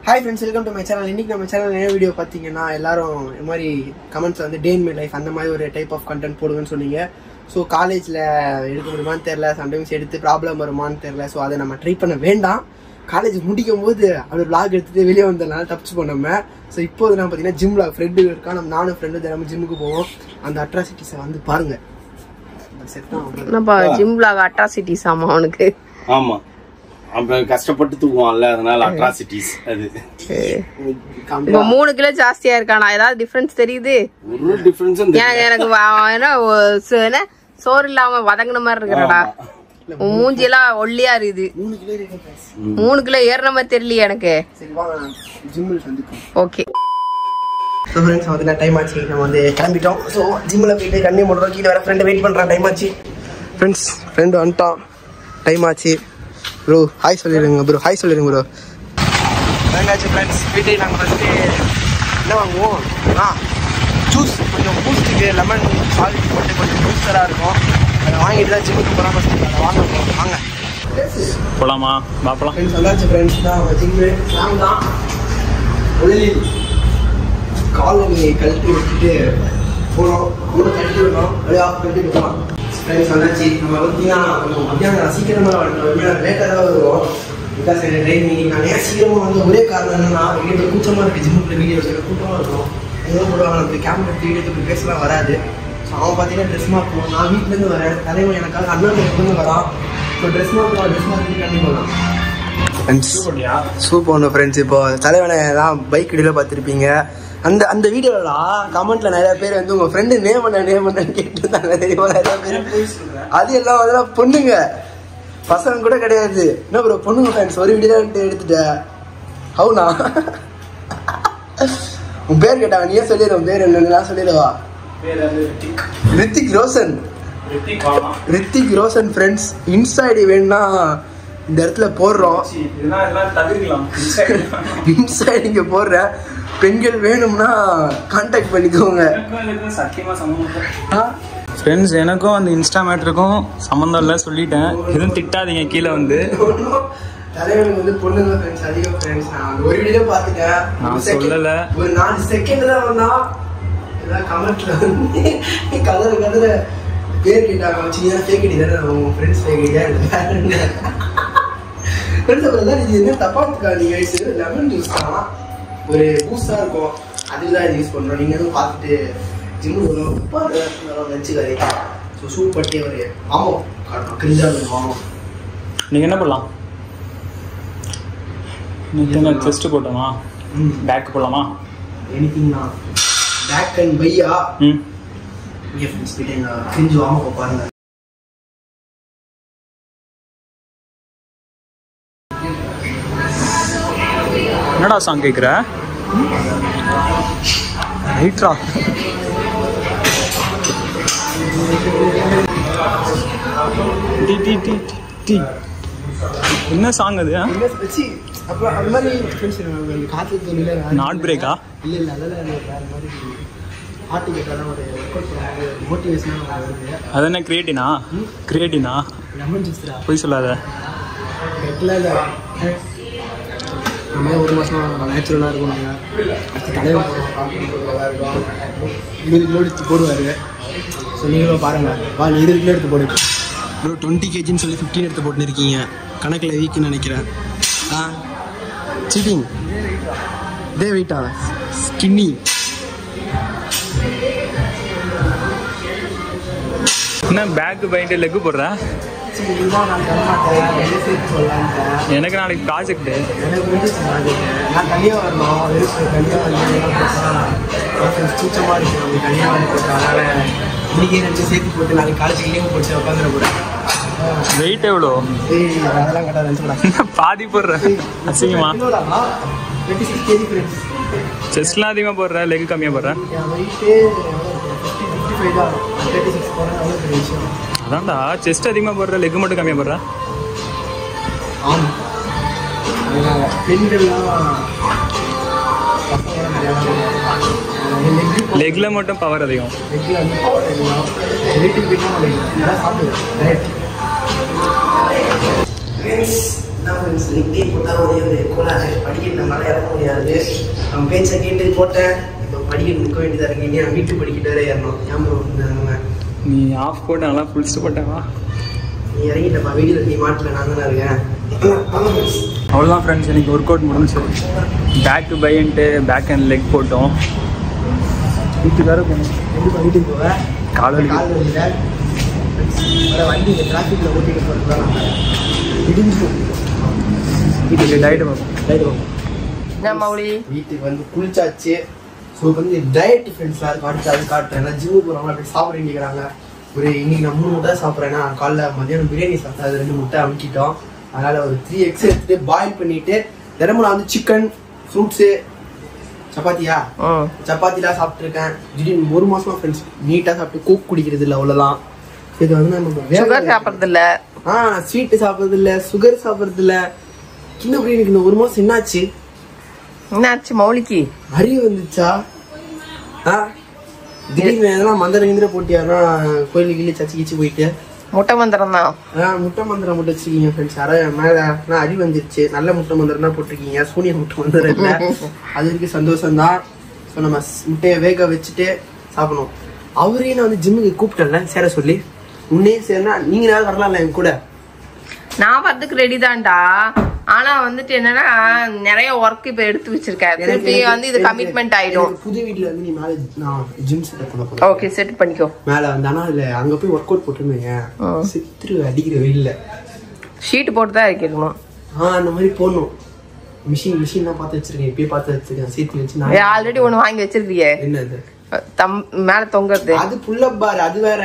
Hi friends, welcome to my channel. இன்னைக்கு நம்ம சேனல்ல என்ன வீடியோ பாத்தீங்கன்னா எல்லாரும் இந்த மாதிரி கமெண்ட்ஸ்ல வந்து டே இன் மை லைஃப் அந்த மாதிரி ஒரு டைப் ஆஃப் கண்டென்ட் போடுங்கன்னு சொன்னீங்க. ஸோ காலேஜ்ல எடுக்க முடியுமான்னு தெரியல, சம்டைம்ஸ் எடுத்து ப்ராப்ளம் வருமான்னு தெரியல. ஸோ அதை நம்ம ட்ரை பண்ண வேண்டாம். காலேஜ் முடிக்கும் போது அப்படி vlog எடுத்துட்டு வெளியே வந்ததுனால தப்பிச்சு போனோம். ஸோ இப்போ நான் பார்த்தீங்கன்னா ஜிம்ல ஃப்ரெண்டு இருக்கா, நம்ம நானும் ஃப்ரெண்டு தினமும் ஜிம்முக்கு போவோம். அந்த அட்ராசிட்டிஸை வந்து பாருங்க. ஜிம் vlog அட்ராசிட்டிஸ் ஆமா அவனுக்கு. ஆமா, அவன் கஷ்டப்பட்டு தூக்குவான்ல, அதனால அட்ராசிட்டிஸ் அது. இப்போ 3 கிலோ ஜாஸ்தியா இருக்கானா? ஏதாவது டிஃபரன்ஸ் தெரியுது? ஒரு டிஃபரன்ஸும் தெரியல. எனக்கு என்ன சோறு இல்லாம வதங்கின மாதிரி இருக்கிறடா. மூஞ்சி எல்லாம் ஒல்லியா இருக்குது. 3 கிலோ ஏறின மாதிரி தெரியலையே எனக்கு. ஓகே ஸோ ஃப்ரெண்ட்ஸ் வந்து டைம் ஆச்சு, நம்ம வந்து கிளம்பிட்டோம். ஸோ ஜிம்மில் போயிட்டு கண்ணி மூடுறோம். கீழே வர ஃப்ரெண்டு வெயிட் பண்ணுறான். டைம் ஆச்சு ஃப்ரெண்ட்ஸ், ஃப்ரெண்டு வந்துட்டான். டைம் ஆச்சு ப்ரோ. ஹாய் சொல்லிடுங்க ப்ரோ, ஹாய் சொல்லிடுங்க ப்ரோ. வேண்டாச்சு ஃப்ரெண்ட்ஸ், வீட்டுக்கு நாங்கள் ஃபஸ்ட்டு என்ன வாங்குவோம்? ஜூஸ், கொஞ்சம் பூஸ்ட்டுக்கு லெமன் சால்ட் போட்டு கொஞ்சம் பூஸ்டராக இருக்கும். அதை வாங்கிட்டு தான் ஜிம்முக்கு போகலாம். ஃபஸ்ட்டு அதை வாங்க போகிறோம். வாங்க போகலாமா? பார்க்கலாம் ஃப்ரெண்ட்ஸ். வந்தாச்சு ஃப்ரெண்ட்ஸ், தான் ஜிம்மு நாங்கள் தான் முதலில் காலனியை கழட்டி விட்டுட்டு போனோம். கழட்டி விடணும், அப்படியே கழட்டி போகலாம். ஃப்ரெண்ட்ஸ் வந்தாச்சு. நம்ம பார்த்தீங்கன்னா கொஞ்சம் மத்தியானம் சீக்கிரமாக வரணும், லேட்டாக தான் வருவோம். பிகாஸ் எனக்கு ட்ரெயின் மீட்டிங். நான் ஏன் சீக்கிரமாக வந்து ஒரே காரணம் என்னன்னா, வீட்டில் கூச்சமாக இருக்குது. ஜிம்முக்குள்ள வீடியோ வச்சுக்க கூட்டமாக இருக்கும். எதுவும் போடுவாங்க, நமக்கு கேமரா எடுத்து வீடியோ எடுத்து பேசலாம் வராது. ஸோ அவன் பார்த்தீங்கன்னா ட்ரெஸ் மார்க் நான் வீட்டிலேருந்து வரேன். தலைவன் எனக்காக அண்ணன் வீட்டிலேருந்து வரான். ஸோ ட்ரெஸ் மார்க் கம்மி பண்ணலாம். ஃப்ரெண்ட்ஸ் சூப்பர் ஒன்று ஃப்ரெண்ட்ஸ். இப்போ தலைவனை தான் பைக் இடையில பார்த்துருப்பீங்க. அந்த வீடியோலாம் கமெண்ட்ல நிறைய பேர் வந்து உங்க ஃப்ரெண்டு நேம் பண்ணு கேட்டுருந்தாங்க தெரியுமா? நிறைய பேர். அது எல்லாம் அதெல்லாம் பொண்ணுங்க, பசங்க கூட கிடையாது. என்ன ப்ரோ பொண்ணுங்க ஃப்ரெண்ட்ஸ்? ஒரு வீடியோ எடுத்துட்ட ஹவுனா? உன் பேர் கேட்டாங்க, நீயே சொல்லிடு. உன் பேர் என்னன்னு நான் சொல்லிடுவா. Hrithik Roshan. Hrithik Roshan friends. Insta ID வேணும்னா இந்த இடத்துல போடுறோம். இன்ஸ்டா ஐடிங்க போடுறேன். பெண்கள் வேணும்னா கான்டாக்ட் பண்ணிக்கோங்க. ஃப்ரெண்ட்ஸ், எனக்கும் அந்த இன்ஸ்டா மேட்டருக்கும் சம்மந்தம் இல்லை சொல்லிட்டேன். எதுவும் திட்டாதீங்க கீழே வந்து. தலைவனுக்கு வந்து பொண்ணுங்க ஃப்ரெண்ட்ஸ் அதிகம் ஃப்ரெண்ட்ஸ். நான் ஒரு வீடியோ பார்த்துட்டேன், நான் சொல்லலை. ஒரு 4 செகண்ட் தான் வந்தா ஏதாவது கமெண்ட்ல வந்து கதற பேர் கேட்டாங்க. வச்சு ஃபேக் ஐடி தானே உங்க ஃப்ரெண்ட்ஸ் ஃபேக் ஐடியா இல்லை ஃப்ரெண்ட்ஸ். அப்புறம் இது என்ன தப்பா இருக்கா? நீங்க லெமன் ஜூஸ் தான் ஒரு பூஸ்டா இருக்கும், அதுக்கு தான் இது யூஸ் பண்ணுறோம். நீங்கள் எதுவும் பார்த்துட்டு ஜிம்மு வரும் நினச்சிக்காதீங்க. ஸோ ஷூ பட்டி ஒரு ஆமாம் காட்டணும், கிரிஞ்சாக ஆமாம். நீங்கள் என்ன பண்ணலாம்? செஸ்ட்டு போட்டோமா? பேக் போடலாமா? எனிதிங்னா பேக் அண்ட் பையா. இங்கே ஃப்ரெண்ட்ஸ் கிட்டே எங்கள் கிரிஞ்சு வாங்க பாருங்க. என்னடா சாங் கேட்குற? ரைட்ரா. என்ன சாங் அது? அப்புறம் அது மாதிரி காற்று தொழில நாட் பிரேக்கா? இல்லை இல்லை, அதெல்லாம் வேறு மாதிரி பாட்டு கேட்டாலும் ஒரு மோட்டிவேஷனாக வருது. அது என்ன கிரியேட்டினா? கிரியேட்டினா? லெமன் ஜூஸ்ரா. போய் சொல்லாத. நம்ம ஒரு மாதம் நேச்சுரலாக இருக்கும். நாங்கள் அடுத்து தலைவர் நல்லா இருக்கும். 20 கிலோ எடுத்து போடுவார். ஸோ நீங்களும் பாருங்கள். 20 கிலோ எடுத்து போடுங்க ப்ரோ. 20 kgன்னு சொல்லி 15 எடுத்து போட்டுன்னு இருக்கீங்க. கணக்கில் வீக்குன்னு நினைக்கிறேன். சீட்டிங் இதே வெயிட்டா? ஸ்கின்னி. என்ன பேக்கு பைண்டு லெக்கு போடுற? எனக்கு நாளைக்கு ப்ராஜெக்ட். நான் தனியாக வரணும். தனியாக வந்து சூச்சமாக இருக்கு. தனியாக வந்து போட்டேன். அதனால் இன்னைக்கே நினச்சி சேர்த்து போட்டு நாளைக்கு காலேஜுக்கு லீவ் போட்டு உட்காந்துட போகிறேன். வெயிட் எவ்வளோ? அதெல்லாம் கேட்டால் நினச்சிக்கலாம். பாதி போடுற அசிங்கமா? 26 kg ஃப்ரெண்ட்ஸ். செஸ்ட்லாம் அதிகமாக போடுற, லெக் கம்மியாக போடுற? வெயிட்டு 55 தான். 36 போகிறேன். அவ்வளோ பெரிய விஷயம். அதான்டா, செஸ்ட் அதிகமாக போடுற, லெக் மட்டும் கம்மியாக போடுற. ஆமாம், பெண்கள்லாம் லெக்ல மட்டும் பவர் அதிகம். லெக்ல வந்து பவர் அதிகம். வெயிட்டுக்கு போயிட்டு சாப்பிடுவேன். என்ன ஃப்ரெண்ட்ஸ் லிங்க்டின் போட்டால் ஒரு கோலாறு படிக்கிட்டு நம்மளால இறங்க முடியாது. அவன் பேச்சை கேட்டு போட்டேன். இப்போ படிக்கிட்டு நிற்க வேண்டியதாக இருக்கு. இனி நான் வீட்டு படிக்கிட்டு வேற ஏறணும். ஞாபகம் நீ ஆஃப் போட்டு நல்லா ஃபுல்ஸ் போட்டேவா? நீ இறங்கிட்டப்பா வீடியோவில் நீ மாட்டில் நான் தானே இருக்கேன். அவ்வளோதான் ஃப்ரெண்ட்ஸ், எனக்கு ஒர்க் அவுட் முடிஞ்சு. பேக் டு பைன்ட்டு பேக் அண்ட் லெக் போட்டோம். வீட்டுக்கு வேறு போகணும். வீட்டுக்கு போவேன். கால் வழியில் வண்டி இந்த டிராஃபிக்கில் ஓட்டிட்டு போகிறது தான் நம்ம இடிஞ்சு வீட்டுக்கு டயட்டு பார்ப்போம். வீட்டுக்கு வந்து குளிச்சாச்சு. ஸோ வந்து டயட் ஃப்ரெண்ட்ஸாக இருக்கும். அடுத்து அது காட்டுறேன். ஜிம்மு போகிறவங்க அப்படி சாப்பிட வேண்டிக்கிறாங்க. ஒரு இன்னைக்கு நான் 3 முட்டை சாப்பிட்றேன்னா காலைல மதியானம் பிரியாணி சாப்பிட்டேன். அது 2 முட்டை அமுக்கிட்டோம். அதனால் ஒரு 3 எக்ஸ் எடுத்துட்டு பாயில் பண்ணிவிட்டு தினமும் நான் வந்து சிக்கன் ஃப்ரூட்ஸு சப்பாத்திலாம் சாப்பிட்ருக்கேன். திடீர்னு 1 மாசமா ஃப்ரெண்ட்ஸ் நீட்டாக சாப்பிட்டு கோக் குடிக்கிறது இல்லை. அவ்வளோதான். இது வந்து நம்ம சாப்பிட்றது இல்லை, ஸ்வீட்டு சாப்பிட்றது இல்லை, சுகர் சாப்பிட்றது இல்லை. சின்ன பிள்ளைங்களுக்கு இந்த 1 மாசம் என்னாச்சு? மௌலிக்கு அறிவு வந்துச்சா? திடீர்னு எதெல்லாம் மந்திரம் கிந்திர போட்டியானா கோயிலுக்கு கீழே சச்சி கிச்சு போயிட்டு முட்டை மந்திரம் தான். முட்டை மந்திரம் போட்டு வச்சிருக்கீங்க ஃப்ரெண்ட்ஸ். மேல அறிவு வந்துருச்சு. நல்ல முட்டை மந்திரம் தான் போட்டிருக்கீங்க. சூனிய முட்டை மந்திரம் இல்லை. அது வரைக்கும் சந்தோஷம்தான். ஸோ நம்ம முட்டையை வேக வச்சுட்டு சாப்பிடணும். அவரையும் நான் வந்து ஜிம்முக்கு கூப்பிட்டேன்ல சேர சொல்லி. உன்னே சேர்னா நீங்க யாரும் வரலாம்ல என் கூட? நான் வரதுக்கு ரெடி தான்டா. ஆனா வந்துட்டு என்னன்னா நிறைய ஒர்க் இப்ப எடுத்து வச்சிருக்கேன். திருப்பி வந்து இது கமிட்மெண்ட் ஆயிடும். புது வீட்டுல வந்து நீ மேல நான் ஜிம் செட்டப் பண்ண போறேன். ஓகே செட் பண்ணிக்கோ. மேல வந்து ஆனா இல்ல அங்க போய் ஒர்க் அவுட் போட்டுருந்தீங்க. சித்திரு அடிக்கிற வெயில்ல ஷீட் போட்டு தான் இருக்கணும். அந்த மாதிரி போடணும். மிஷின் தான் பார்த்து வச்சிருக்கேன். இப்பயே பார்த்து வச்சிருக்கேன். சேர்த்து வச்சு நான் ஆல்ரெடி ஒண்ணு வாங்கி வச்சிருக்கீங்க. என்னது? மேல தொங்குறது. அது புல்லப் பார். அது வேற.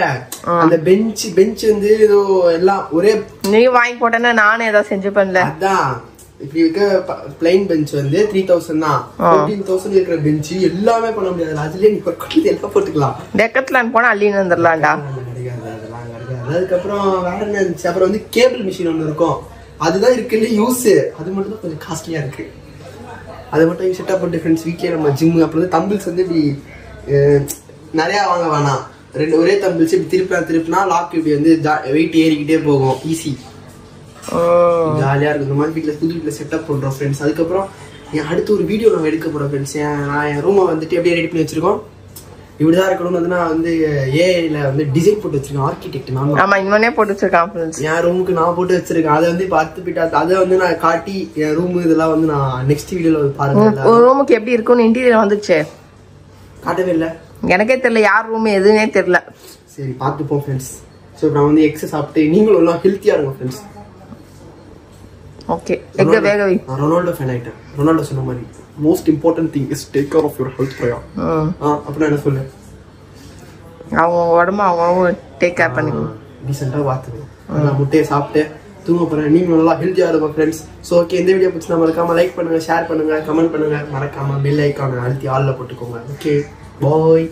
அந்த பெஞ்ச் வந்து ஏதோ எல்லாம் ஒரே நீ வாங்கி போட்டேன்னா நானும் ஏதாவது செஞ்சு பண்ணல. அதான் இப்படி இருக்க பிளைன் பெஞ்ச் வந்து 3000 தான். 14000 இருக்கிற பெஞ்ச் எல்லாமே பண்ண முடியாது. அதுலயே நீ எல்லாம் போட்டுக்கலாம். டெக்கத்லான் போனா அள்ளின்னு வந்துடலாம்டா. அதுக்கப்புறம் வேற என்ன இருந்துச்சு? அப்புறம் வந்து கேபிள் மிஷின் ஒண்ணு இருக்கும். அதுதான் இருக்குல்ல யூஸ். அது மட்டும் தான் கொஞ்சம் காஸ்ட்லியா இருக்கு. அதை மட்டும் செட்டப் பண்ணிட்டு ஃப்ரெண்ட்ஸ் வீட்லயே நம்ம ஜிம். அப்புறம் வந்து தம்பிள்ஸ் வந்து இப்படி நிறைய வாங்க வேணாம். ஒரே தம்பிள்ஸ் இப்படி திருப்பினா லாக் இப்படி வந்து வெயிட் ஏறிக்கிட்டே போகும். ஈஸி ஜாலியா இருக்கு. இந்த மாதிரி வீட்டுல புது வீட்டுல செட்டப் பண்றோம் ஃப்ரெண்ட்ஸ். அதுக்கப்புறம் அடுத்து ஒரு வீடியோ நம்ம எடுக்க போறோம் ஃப்ரெண்ட்ஸ். நான் என் ரூமை வந்துட்டு எப்படியே ரெடி பண்ணி வச்சிருக்கோம். இப்படிதான் இருக்கணும்னு வந்து நான் வந்து ஏஐல வந்து டிசைன் போட்டு வச்சிருக்கேன். ஆர்கிடெக்ட் நான். ஆமா இவனே போட்டு வச்சிருக்கான் ஃப்ரெண்ட்ஸ். என் ரூமுக்கு நான் போட்டு வச்சிருக்கேன். அதை வந்து பார்த்து போயிட்டு அதை வந்து நான் காட்டி என் ரூம் இதெல்லாம் வந்து நான் நெக்ஸ்ட் வீடியோல பாருங்க. ஒரு ரூமுக்கு எப்படி இருக்கும்னு இன்டீரியர் வந்துச்சு. காட்டவே இல்லை. எனக்கே தெரியல யார் ரூம் எதுவுமே தெரியல. சரி பார்த்துப்போம் ஃப்ரெண்ட்ஸ். ஸோ நான் வந்து எக்ஸ் சாப்பிட்டு நீங்களும் எல்லாம் ஹெல்த்தியா இருங்க ஃப்ரெண்ட்ஸ். ஓகே எங்க வேக வை. நான் ரொனால்டோ ஃபேன் ஆயிட்டேன். ரொனால்டோ சொன்ன மாதிரி most important thing is take care of your health பிரயா. அப்படின்னா என்ன சொல்லு? அவங்க உடம்பு அவங்க டேக் கேர் பண்ணிக்கணும். டீசெண்டாக பார்த்துக்கணும். நான் முட்டையை சாப்பிட்டு தூங்க போறேன். நீங்க நல்லா ஹெல்த்தியா இருக்கும் ஃப்ரெண்ட்ஸ். ஸோ ஓகே இந்த வீடியோ பிடிச்சி மறக்காம லைக் பண்ணுங்க, ஷேர் பண்ணுங்க, கமெண்ட் பண்ணுங்க. மறக்காம பெல் ஐக்கான அழுத்தி ஆல்ல போட்டுக்கோங்க. Okay bye.